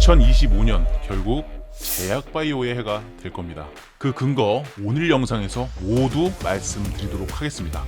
2025년 결국 제약바이오의 해가 될 겁니다. 그 근거 오늘 영상에서 모두 말씀드리도록 하겠습니다.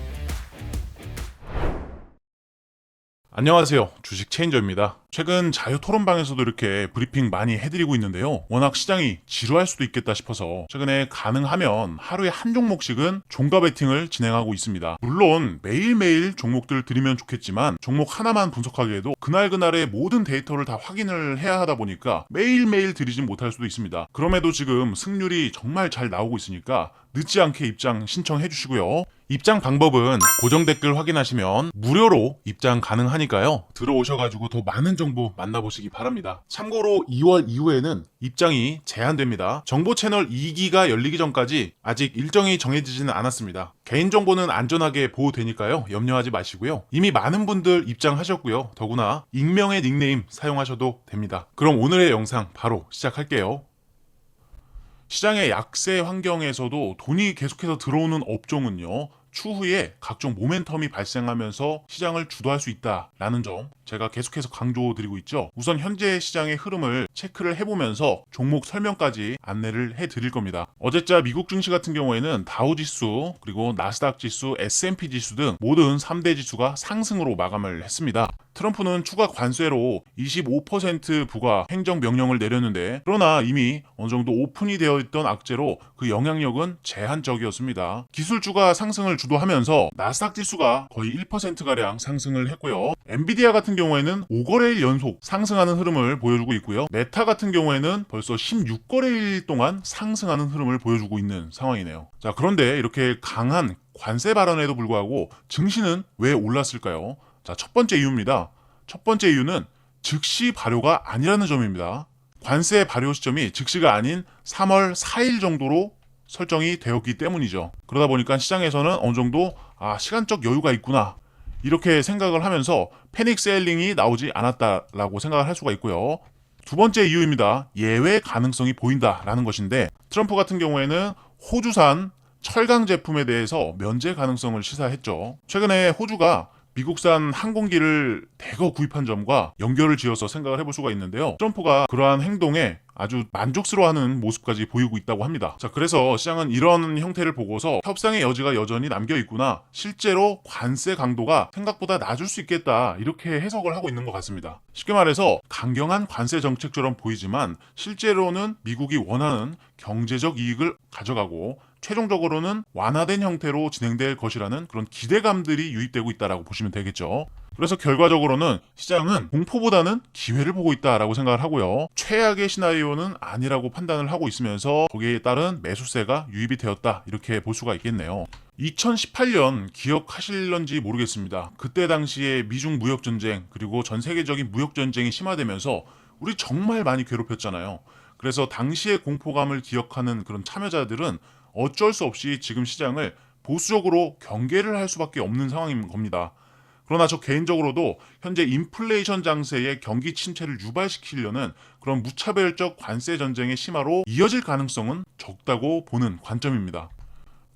안녕하세요. 주식 체인저입니다. 최근 자유 토론방에서도 이렇게 브리핑 많이 해드리고 있는데요. 워낙 시장이 지루할 수도 있겠다 싶어서 최근에 가능하면 하루에 한 종목씩은 종가 베팅을 진행하고 있습니다. 물론 매일매일 종목들 드리면 좋겠지만 종목 하나만 분석하기에도 그날그날의 모든 데이터를 다 확인을 해야 하다 보니까 매일매일 드리진 못할 수도 있습니다. 그럼에도 지금 승률이 정말 잘 나오고 있으니까 늦지 않게 입장 신청해 주시고요. 입장 방법은 고정 댓글 확인하시면 무료로 입장 가능하니까요. 들어오셔가지고 더 많은 정보 만나보시기 바랍니다. 참고로 2월 이후에는 입장이 제한됩니다. 정보 채널 2기가 열리기 전까지 아직 일정이 정해지지는 않았습니다. 개인정보는 안전하게 보호되니까요. 염려하지 마시고요. 이미 많은 분들 입장하셨고요. 더구나 익명의 닉네임 사용하셔도 됩니다. 그럼 오늘의 영상 바로 시작할게요. 시장의 약세 환경에서도 돈이 계속해서 들어오는 업종은요. 추후에 각종 모멘텀이 발생하면서 시장을 주도할 수 있다라는 점 제가 계속해서 강조드리고 있죠. 우선 현재 시장의 흐름을 체크를 해보면서 종목 설명까지 안내를 해드릴 겁니다. 어제자 미국 증시 같은 경우에는 다우지수 그리고 나스닥 지수, S&P 지수 등 모든 3대 지수가 상승으로 마감을 했습니다. 트럼프는 추가 관세로 25% 부과 행정명령을 내렸는데 그러나 이미 어느 정도 오픈이 되어 있던 악재로 그 영향력은 제한적이었습니다. 기술주가 상승을 주도하면서 나스닥 지수가 거의 1%가량 상승을 했고요. 엔비디아 같은 경우에는 5거래일 연속 상승하는 흐름을 보여주고 있고요. 메타 같은 경우에는 벌써 16거래일 동안 상승하는 흐름을 보여주고 있는 상황이네요. 자, 그런데 이렇게 강한 관세 발언에도 불구하고 증시는 왜 올랐을까요? 자, 첫 번째 이유입니다. 첫 번째 이유는 즉시 발효가 아니라는 점입니다. 관세 발효 시점이 즉시가 아닌 3월 4일 정도로 설정이 되었기 때문이죠. 그러다 보니까 시장에서는 어느 정도 시간적 여유가 있구나 이렇게 생각을 하면서 패닉 셀링이 나오지 않았다라고 생각을 할 수가 있고요. 두 번째 이유입니다. 예외 가능성이 보인다라는 것인데 트럼프 같은 경우에는 호주산 철강 제품에 대해서 면제 가능성을 시사했죠. 최근에 호주가 미국산 항공기를 대거 구입한 점과 연결을 지어서 생각을 해볼 수가 있는데요. 트럼프가 그러한 행동에 아주 만족스러워하는 모습까지 보이고 있다고 합니다. 자, 그래서 시장은 이런 형태를 보고서 협상의 여지가 여전히 남겨 있구나. 실제로 관세 강도가 생각보다 낮을 수 있겠다. 이렇게 해석을 하고 있는 것 같습니다. 쉽게 말해서 강경한 관세 정책처럼 보이지만 실제로는 미국이 원하는 경제적 이익을 가져가고 최종적으로는 완화된 형태로 진행될 것이라는 그런 기대감들이 유입되고 있다고 보시면 되겠죠. 그래서 결과적으로는 시장은 공포보다는 기회를 보고 있다라고 생각을 하고요. 최악의 시나리오는 아니라고 판단을 하고 있으면서 거기에 따른 매수세가 유입이 되었다 이렇게 볼 수가 있겠네요. 2018년 기억하실런지 모르겠습니다. 그때 당시에 미중 무역전쟁 그리고 전 세계적인 무역전쟁이 심화되면서 우리 정말 많이 괴롭혔잖아요. 그래서 당시의 공포감을 기억하는 그런 참여자들은 어쩔 수 없이 지금 시장을 보수적으로 경계를 할 수밖에 없는 상황인 겁니다. 그러나 저 개인적으로도 현재 인플레이션 장세의 경기 침체를 유발시키려는 그런 무차별적 관세 전쟁의 심화로 이어질 가능성은 적다고 보는 관점입니다.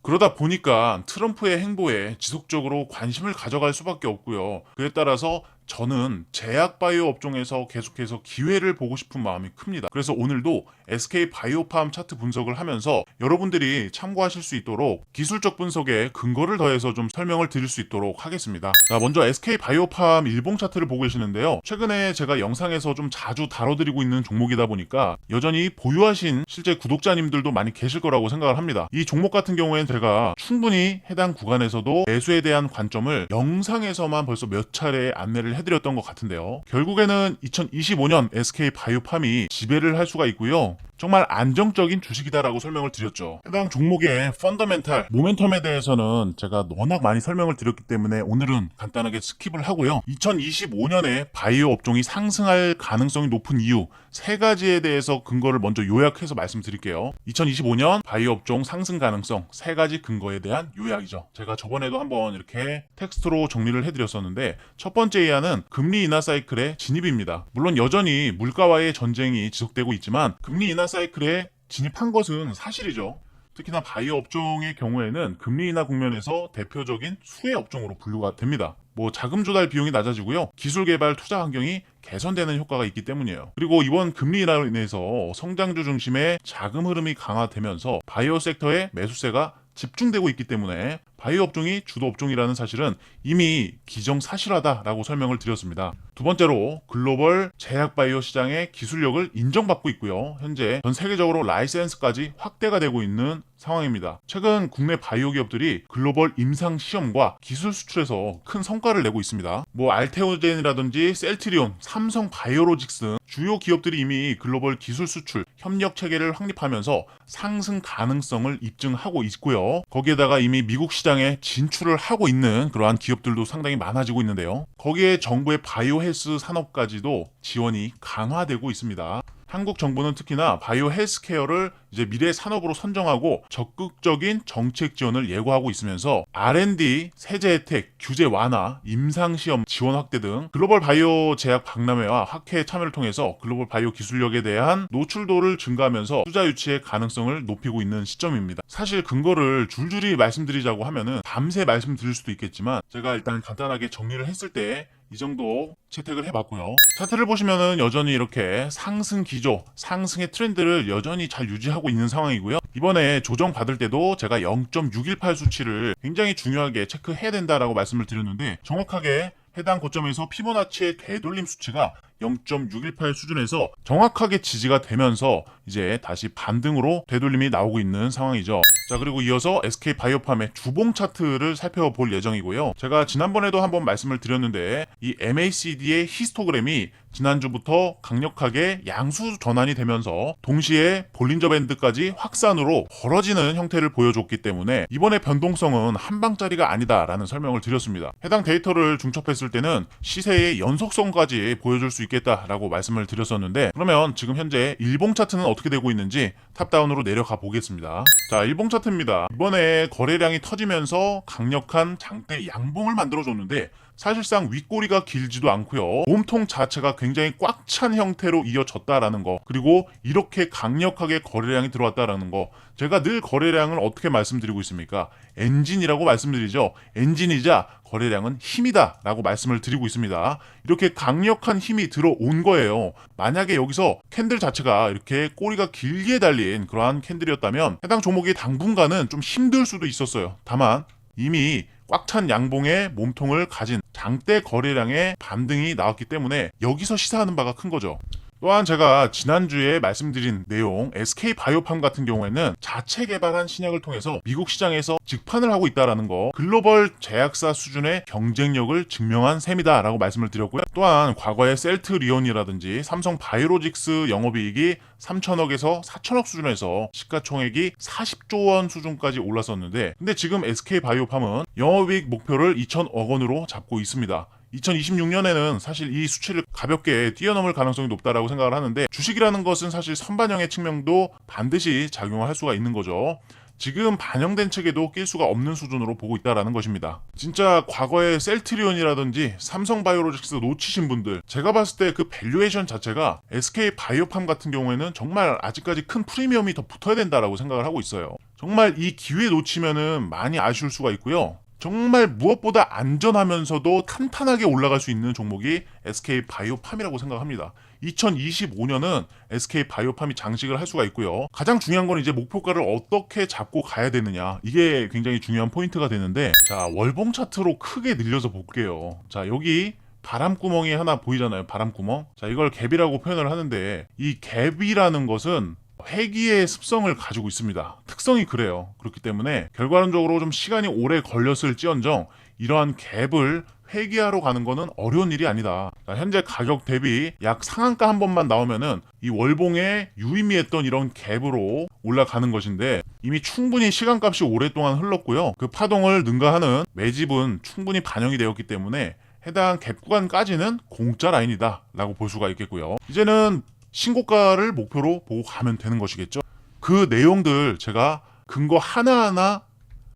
그러다 보니까 트럼프의 행보에 지속적으로 관심을 가져갈 수밖에 없고요. 그에 따라서 저는 제약바이오 업종에서 계속해서 기회를 보고 싶은 마음이 큽니다. 그래서 오늘도 SK 바이오팜 차트 분석을 하면서 여러분들이 참고하실 수 있도록 기술적 분석에 근거를 더해서 좀 설명을 드릴 수 있도록 하겠습니다. 자, 먼저 SK 바이오팜 일봉 차트를 보고 계시는데요. 최근에 제가 영상에서 좀 자주 다뤄드리고 있는 종목이다 보니까 여전히 보유하신 실제 구독자님들도 많이 계실 거라고 생각을 합니다. 이 종목 같은 경우에는 제가 충분히 해당 구간에서도 매수에 대한 관점을 영상에서만 벌써 몇 차례 안내를 해드렸던 것 같은데요. 결국에는 2025년 SK 바이오팜이 지배를 할 수가 있고요. 정말 안정적인 주식이다라고 설명을 드렸죠. 해당 종목의 펀더멘탈, 모멘텀에 대해서는 제가 워낙 많이 설명을 드렸기 때문에 오늘은 간단하게 스킵을 하고요. 2025년에 바이오 업종이 상승할 가능성이 높은 이유 3가지에 대해서 근거를 먼저 요약해서 말씀드릴게요. 2025년 바이오 업종 상승 가능성 3가지 근거에 대한 요약이죠. 제가 저번에도 한번 이렇게 텍스트로 정리를 해드렸었는데 첫 번째 이하는 금리 인하 사이클의 진입입니다. 물론 여전히 물가와의 전쟁이 지속되고 있지만 금리 인하 사이클에 진입한 것은 사실이죠. 특히나 바이오 업종의 경우에는 금리 인하 국면에서 대표적인 수혜 업종으로 분류가 됩니다. 뭐 자금 조달 비용이 낮아지고요. 기술 개발 투자 환경이 개선되는 효과가 있기 때문이에요. 그리고 이번 금리 인하로 인해서 성장주 중심의 자금 흐름이 강화되면서 바이오 섹터의 매수세가 집중되고 있기 때문에 바이오 업종이 주도 업종이라는 사실은 이미 기정사실화다라고 설명을 드렸습니다. 두 번째로 글로벌 제약 바이오 시장의 기술력을 인정받고 있고요. 현재 전 세계적으로 라이센스까지 확대가 되고 있는 상황입니다. 최근 국내 바이오 기업들이 글로벌 임상 시험과 기술 수출에서 큰 성과를 내고 있습니다. 뭐 알테오젠이라든지 셀트리온, 삼성 바이오로직스 등 주요 기업들이 이미 글로벌 기술 수출 협력 체계를 확립하면서 상승 가능성을 입증하고 있고요. 거기에다가 이미 미국 시장에 진출을 하고 있는 그러한 기업들도 상당히 많아지고 있는데요. 거기에 정부의 바이오 헬스 산업까지도 지원이 강화되고 있습니다. 한국 정부는 특히나 바이오 헬스케어를 이제 미래 산업으로 선정하고 적극적인 정책 지원을 예고하고 있으면서 R&D, 세제 혜택, 규제 완화, 임상시험 지원 확대 등 글로벌 바이오 제약 박람회와 학회 참여를 통해서 글로벌 바이오 기술력에 대한 노출도를 증가하면서 투자 유치의 가능성을 높이고 있는 시점입니다. 사실 근거를 줄줄이 말씀드리자고 하면은 밤새 말씀드릴 수도 있겠지만 제가 일단 간단하게 정리를 했을 때 이 정도 채택을 해봤고요. 차트를 보시면은 여전히 이렇게 상승 기조, 상승의 트렌드를 여전히 잘 유지하고 있는 상황이고요. 이번에 조정 받을 때도 제가 0.618 수치를 굉장히 중요하게 체크해야 된다라고 말씀을 드렸는데 정확하게 해당 고점에서 피보나치의 되돌림 수치가 0.618 수준에서 정확하게 지지가 되면서 이제 다시 반등으로 되돌림이 나오고 있는 상황이죠. 자, 그리고 이어서 SK바이오팜의 주봉 차트를 살펴볼 예정이고요. 제가 지난번에도 한번 말씀을 드렸는데 이 MACD의 히스토그램이 지난주부터 강력하게 양수 전환이 되면서 동시에 볼린저 밴드까지 확산으로 벌어지는 형태를 보여줬기 때문에 이번에 변동성은 한 방짜리가 아니다라는 설명을 드렸습니다. 해당 데이터를 중첩했을 때는 시세의 연속성까지 보여줄 수 있겠다라고 말씀을 드렸었는데 그러면 지금 현재 일봉 차트는 어떻게 되고 있는지 탑다운으로 내려가 보겠습니다. 자, 일봉 차트입니다. 이번에 거래량이 터지면서 강력한 장대 양봉을 만들어줬는데 사실상 윗꼬리가 길지도 않고요. 몸통 자체가 굉장히 꽉 찬 형태로 이어졌다라는 거, 그리고 이렇게 강력하게 거래량이 들어왔다라는 거, 제가 늘 거래량을 어떻게 말씀드리고 있습니까? 엔진이라고 말씀드리죠. 엔진이자 거래량은 힘이다 라고 말씀을 드리고 있습니다. 이렇게 강력한 힘이 들어온 거예요. 만약에 여기서 캔들 자체가 이렇게 꼬리가 길게 달린 그러한 캔들이었다면 해당 종목이 당분간은 좀 힘들 수도 있었어요. 다만 이미 꽉 찬 양봉의 몸통을 가진 장대 거래량의 반등이 나왔기 때문에 여기서 시사하는 바가 큰 거죠. 또한 제가 지난주에 말씀드린 내용 SK바이오팜 같은 경우에는 자체 개발한 신약을 통해서 미국 시장에서 직판을 하고 있다는 거, 글로벌 제약사 수준의 경쟁력을 증명한 셈이다 라고 말씀을 드렸고요. 또한 과거에 셀트리온이라든지 삼성 바이오로직스 영업이익이 3천억에서 4천억 수준에서 시가총액이 40조 원 수준까지 올랐었는데 근데 지금 SK바이오팜은 영업이익 목표를 2천억 원으로 잡고 있습니다. 2026년에는 사실 이 수치를 가볍게 뛰어넘을 가능성이 높다라고 생각을 하는데 주식이라는 것은 사실 선반영의 측면도 반드시 작용을 할 수가 있는 거죠. 지금 반영된 측에도 낄 수가 없는 수준으로 보고 있다라는 것입니다. 진짜 과거에 셀트리온이라든지 삼성바이오로직스 놓치신 분들, 제가 봤을 때 그 밸류에이션 자체가 SK바이오팜 같은 경우에는 정말 아직까지 큰 프리미엄이 더 붙어야 된다라고 생각을 하고 있어요. 정말 이 기회 놓치면은 많이 아쉬울 수가 있고요. 정말 무엇보다 안전하면서도 탄탄하게 올라갈 수 있는 종목이 SK바이오팜이라고 생각합니다. 2025년은 SK바이오팜이 장식을 할 수가 있고요. 가장 중요한 건 이제 목표가를 어떻게 잡고 가야 되느냐. 이게 굉장히 중요한 포인트가 되는데 자, 월봉 차트로 크게 늘려서 볼게요. 자, 여기 바람구멍이 하나 보이잖아요. 바람구멍. 자, 이걸 갭이라고 표현을 하는데 이 갭이라는 것은 회귀의 습성을 가지고 있습니다. 특성이 그래요. 그렇기 때문에 결과론적으로 좀 시간이 오래 걸렸을지언정 이러한 갭을 회귀하러 가는 거는 어려운 일이 아니다. 자, 현재 가격 대비 약 상한가 한 번만 나오면은 이 월봉에 유의미했던 이런 갭으로 올라가는 것인데 이미 충분히 시간값이 오랫동안 흘렀고요. 그 파동을 능가하는 매집은 충분히 반영이 되었기 때문에 해당 갭 구간까지는 공짜 라인이다 라고 볼 수가 있겠고요. 이제는 신고가를 목표로 보고 가면 되는 것이겠죠. 그 내용들 제가 근거 하나하나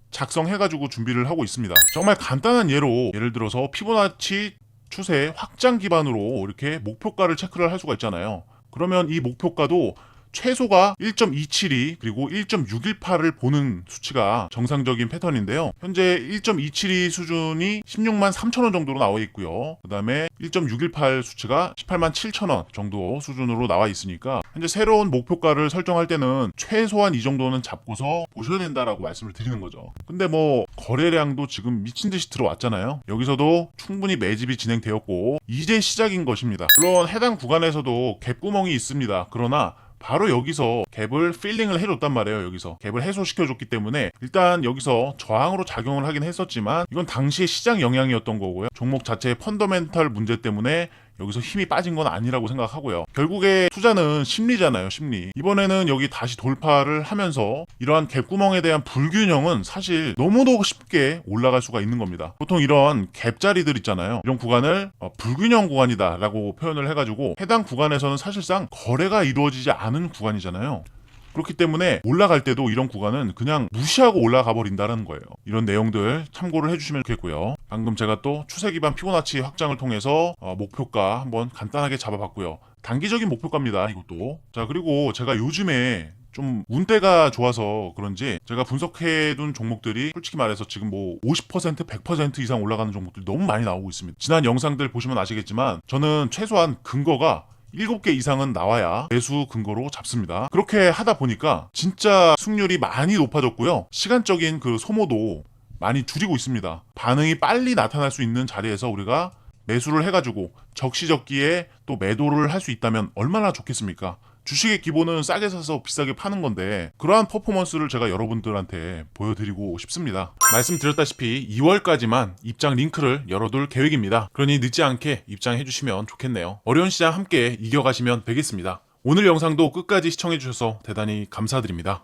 작성해가지고 준비를 하고 있습니다. 정말 간단한 예를 들어서 피보나치 추세 확장 기반으로 이렇게 목표가를 체크를 할 수가 있잖아요. 그러면 이 목표가도 최소가 1.272 그리고 1.618을 보는 수치가 정상적인 패턴인데요. 현재 1.272 수준이 16만 3천 원 정도로 나와 있고요. 그 다음에 1.618 수치가 18만 7천 원 정도 수준으로 나와 있으니까 현재 새로운 목표가를 설정할 때는 최소한 이 정도는 잡고서 보셔야 된다라고 말씀을 드리는 거죠. 근데 뭐 거래량도 지금 미친 듯이 들어왔잖아요. 여기서도 충분히 매집이 진행되었고 이제 시작인 것입니다. 물론 해당 구간에서도 갭구멍이 있습니다. 그러나 바로 여기서 갭을 필링을 해줬단 말이에요. 여기서 갭을 해소시켜줬기 때문에 일단 여기서 저항으로 작용을 하긴 했었지만 이건 당시의 시장 영향이었던 거고요. 종목 자체의 펀더멘털 문제 때문에 여기서 힘이 빠진 건 아니라고 생각하고요. 결국에 투자는 심리잖아요, 심리. 이번에는 여기 다시 돌파를 하면서 이러한 갭구멍에 대한 불균형은 사실 너무도 쉽게 올라갈 수가 있는 겁니다. 보통 이런 갭자리들 있잖아요. 이런 구간을 불균형 구간이다 라고 표현을 해가지고 해당 구간에서는 사실상 거래가 이루어지지 않은 구간이잖아요. 그렇기 때문에 올라갈 때도 이런 구간은 그냥 무시하고 올라가 버린다는 거예요. 이런 내용들 참고를 해주시면 좋겠고요. 방금 제가 또 추세 기반 피보나치 확장을 통해서 목표가 한번 간단하게 잡아봤고요. 단기적인 목표가입니다. 이것도. 자, 그리고 제가 요즘에 좀 운대가 좋아서 그런지 제가 분석해둔 종목들이 솔직히 말해서 지금 뭐 50%, 100% 이상 올라가는 종목들이 너무 많이 나오고 있습니다. 지난 영상들 보시면 아시겠지만 저는 최소한 근거가 7개 이상은 나와야 매수 근거로 잡습니다. 그렇게 하다 보니까 진짜 승률이 많이 높아졌고요. 시간적인 그 소모도 많이 줄이고 있습니다. 반응이 빨리 나타날 수 있는 자리에서 우리가 매수를 해가지고 적시적기에 또 매도를 할 수 있다면 얼마나 좋겠습니까? 주식의 기본은 싸게 사서 비싸게 파는 건데 그러한 퍼포먼스를 제가 여러분들한테 보여드리고 싶습니다. 말씀드렸다시피 2월까지만 입장 링크를 열어둘 계획입니다. 그러니 늦지 않게 입장해 주시면 좋겠네요. 어려운 시장 함께 이겨가시면 되겠습니다. 오늘 영상도 끝까지 시청해 주셔서 대단히 감사드립니다.